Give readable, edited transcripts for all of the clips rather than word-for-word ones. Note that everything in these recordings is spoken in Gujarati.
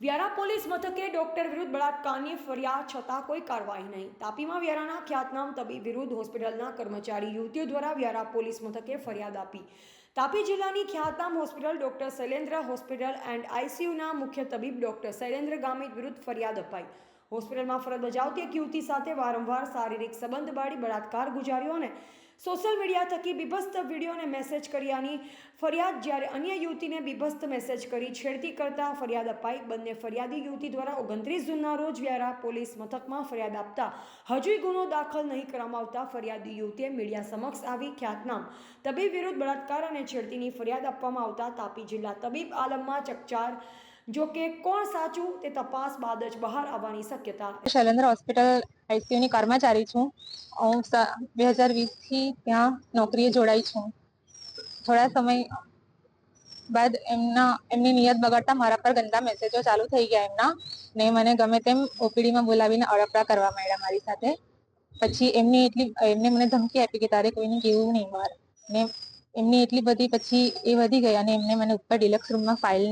વ્યારા પોલીસ મથકે ડોક્ટર વિરુદ્ધ બળાત્કારની ફરિયાદ છતાં કોઈ કાર્યવાહી નહીં. તાપીમાં વ્યારાના ખ્યાતનામ તબીબ વિરુદ્ધ હોસ્પિટલના કર્મચારી યુવતીઓ દ્વારા વ્યારા પોલીસ મથકે ફરિયાદ આપી. તાપી જિલ્લાની ખ્યાતનામ hospital doctor Shailendra hospital and આઈસીયુના મુખ્ય તબીબ ડોક્ટર શૈલેન્દ્ર ગામિત વિરુદ્ધ ફરિયાદ અપાઈ. હોસ્પિટલમાં ફરજ બજાવતી એક યુવતી સાથે વારંવાર શારીરિક સંબંધ બાળી બળાત્કાર ગુજાર્યો અને સોશિયલ મીડિયા થકી બીભત્સ વિડીયો અને મેસેજ કર્યાની ફરિયાદ. જ્યારે અન્ય યુવતીને બીભત્સ મેસેજ કરી છેડતી કરતા ફરિયાદ અપાઈ. બંને ફરિયાદી યુવતી દ્વારા 29 જૂનના રોજ વ્યારા પોલીસ મથકમાં ફરિયાદ આપતા હજુય ગુનો દાખલ નહીં કરવામાં આવતા ફરિયાદી યુવતીએ મીડિયા સમક્ષ આવી ખ્યાતનામ તબીબ વિરુદ્ધ બળાત્કાર અને છેડતીની ફરિયાદ આપવામાં આવતા તાપી જિલ્લા તબીબ આલમમાં ચકચાર. જો કે કોણ સાચું તે તપાસ બાદ જ બહાર આવવાની શક્યતા. શૈલેન્દ્ર હોસ્પિટલ આઈસીયુની કર્મચારી છું. હું 2020 થી ત્યાં નોકરીએ જોડાઈ છું. થોડા સમય બાદ એમની નિયત બગાડતા મારા પર ગંદા મેસેજો ચાલુ થઈ ગયા એમના ને મને ગમે તેમ ઓપીડીમાં બોલાવીને અડપડા કરવા માંડ્યા મારી સાથે. પછી એમને મને ધમકી આપી કે તારે કોઈને કેવું નહીં બહાર. ને એમની એટલી બધી પછી એ વધી ગઈ અને એમને મને ઉપર ડિલક્સ રૂમમાં ફાઇલ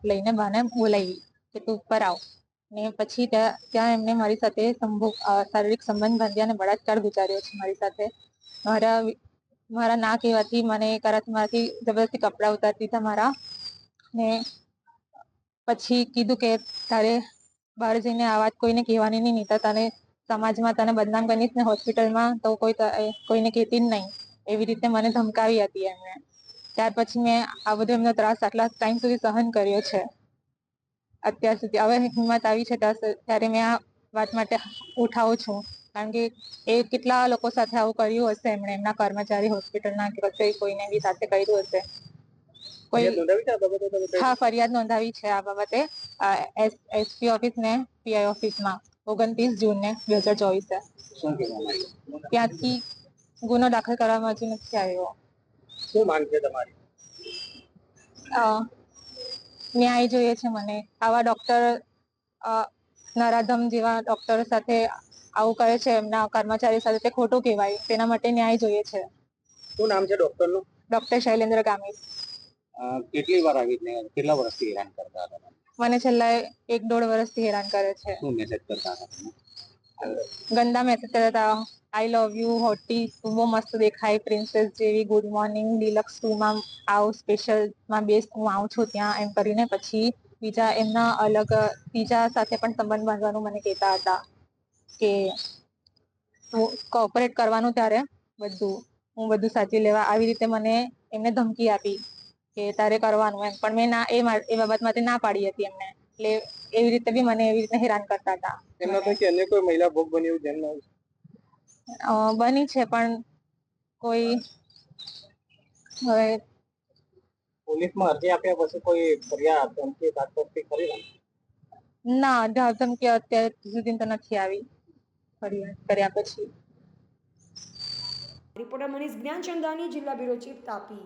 લઈને બહાને બોલાવી કે તું ઉપર આવ. ને પછી ત્યાં એમને મારી સાથે શારીરિક સંબંધ બાંધ્યા અને બળાત્કાર ગુજાર્યો છે મારી સાથે. મારા ના કહેવાથી મને મારાથી જબરદસ્તી કપડા ઉતારી દીધા મારા. ને પછી કીધું કે તારે બહાર જઈને આ વાત કોઈને કહેવાની નહીં, તો તને સમાજમાં તને બદનામ કરીશ ને હોસ્પિટલમાં તો કોઈને કહેતી જ નહીં. એવી રીતે મને ધમકાવી હતી એમને. ત્યાર પછી મેં આ બધો એમનો ત્રાસ આટલા ટાઈમ સુધી સહન કર્યો છે અત્યાર સુધી. હવે હિંમત આવી છે ત્યારે મેં આ વાત માટે ઉઠાવું છું, કારણ કે એ કેટલા લોકો સાથે આવું કર્યું હશે. એમણે એમના કર્મચારી હોસ્પિટલના કે પછી કોઈને બી સાથે કર્યું હશે. હા, ફરિયાદ નોંધાવી છે આ બાબતે એસપી ઓફિસ ને પીઆઈ ઓફિસમાં 29 જૂને 2024. ત્યાંથી ગુનો દાખલ કરવામાં હજુ નથી આવ્યો. શું માંગ છે તમારી? ન્યાય જોઈએ છે મને. આવા ડોક્ટર નરાધમ જેવા ડોક્ટર સાથે આવું કરે છે એમના કર્મચારી સાથે, તે ખોટું કહેવાય. તેના માટે ન્યાય જોઈએ છે. શું નામ છે ડોક્ટરનું? ડોક્ટર શૈલેન્દ્ર ગામિત. કેટલી વાર કેટલા વર્ષથી હેરાન કરતા હતા? મને છેલ્લા 1-1.5 વર્ષથી હેરાન કરે છે. શું મેસેજ કરતા હતા? ગંદા મેસેજ કરતા હતા. આઈ લવ યુ, હોટી, તું બહુ મસ્ત દેખાય, પ્રિન્સેસ જેવી, ગુડ મોર્નિંગ, ડિલક્સ ટુમાં આવ, સ્પેશિયલમાં બેસ, હું આવું છું ત્યાં, એમ કરીને પછી ત્રીજા સાથે પણ સંબંધ બાંધવાનું મને કહેતા હતા કે કોઓપરેટ કરવાનું, ત્યારે હું બધું સાચી લેવા. આવી રીતે મને એમને ધમકી આપી કે તારે કરવાનું એમ. પણ મેં એ બાબતમાંથી ના પાડી હતી એમને. એટલે એવી રીતે બી મને એવી રીતે હેરાન કરતા હતા. એમના પછી અન્ય કોઈ મહિલા ભોગ બની જેમના બની છે, પણ કોઈ હવે પોલીસમાં અરજી આપ્યા પછી કોઈ ફરિયાદ ધમકી તાત્કાલિક કરી ના ધમકી અત્યાર સુધી તો નથી આવી ફરિયાદ કર્યા પછી. રિપોર્ટર મનીષ જ્ઞાનચંદાની, જિલ્લા બ્યુરો ચીફ, તાપી.